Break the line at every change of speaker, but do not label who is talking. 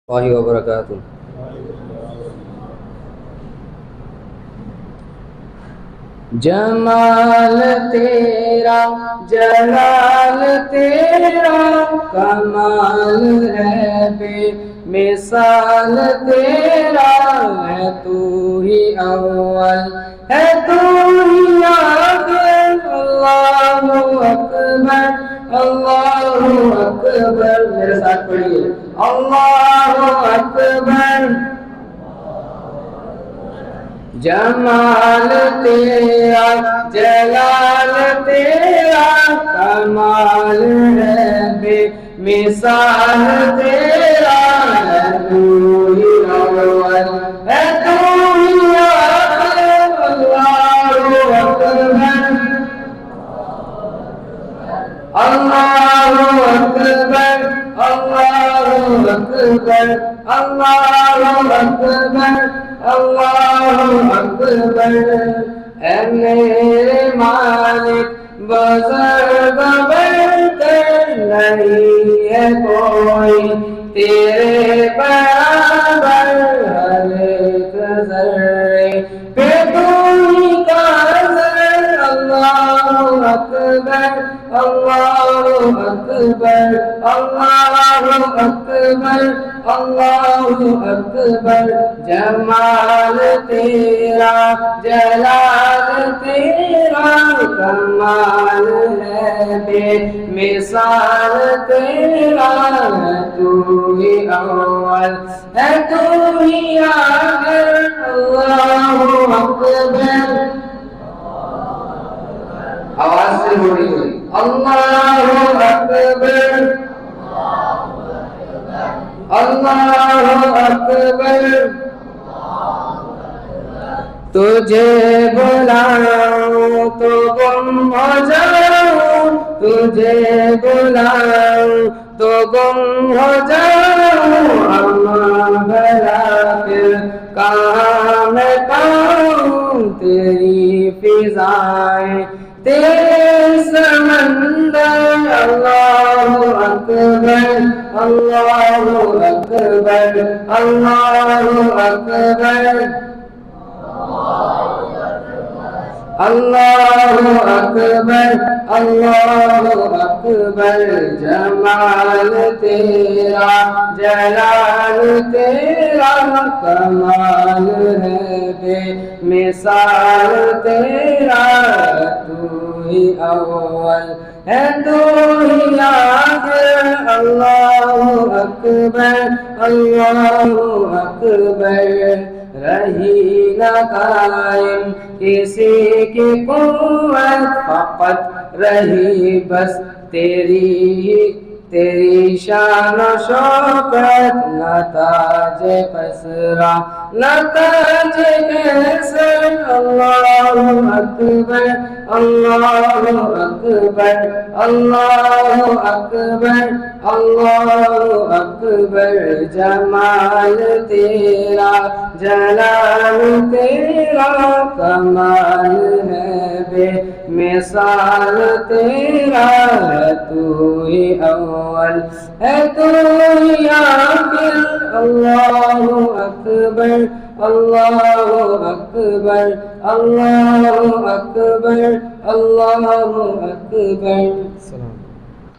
اللہ وبرکاتہ۔ جمال تیرا جلال تیرا کمال ہے بے مثال تیرا، ہے تو ہی اول ہے تو ہی آخر، اللہ اکبر اللہ اکبر۔ میرے ساتھ پڑھیے، اللہ اکبر۔ جمال تیرا جلال تیرا کمال ہے بے مثال تیرا، ہے تو ہی اول ہے تو ہی آخر، اللہ اکبر اللہ اکبر اللہ اکبر اللہ اکبر اللہ اکبر۔ اے میرے مالک بزرگ برتر، نہیں ہے کوئی تیرے برابر، ہر ایک ذرے پہ تو ہی قادر، اللہ اکبر اللہ اکبر اللہ اکبر اللہ اکبر۔ جمال تیرا جلال تیرا کمال ہے بے مثال تیرا، ہے تو ہی اول ہے تو ہی آخر، اللہ اکبر۔ آواز سے بولی ہوئی، اللہ اکبر اللہ اکبر۔ تجھے بلاؤں تو گم ہو جاؤں، تجھے بلاؤں تو گم ہو جاؤں، اما بھلا پھر کہاں میں پاؤں تیری فضائیں تیرے سمندر، اللہ اکبر اللہ اکبر اللہ اکبر اللہ اکبر اللہ اکبر۔ جمال تیرا جلال تیرا کمال ہے بے مثال تیرا، تو ہی اول ہے تو ہی آخر، اللہ اکبر اللہ اکبر۔ رہی نہ قائم کسی کی قوت، فقط رہی بس تیری شان و شوکت، نہ تاج قصرا نہ تاج کیسر، اللہ اکبر اللہ اکبر اللہ اکبر اللہ اکبر۔ جمال تیرا جلال تیرا کمال ہے بے مثال تیرا، ہے تو ہی اول ہے تو ہی آخر، اللہ اکبر اللہ اکبر اللہ اکبر اللہ اکبر۔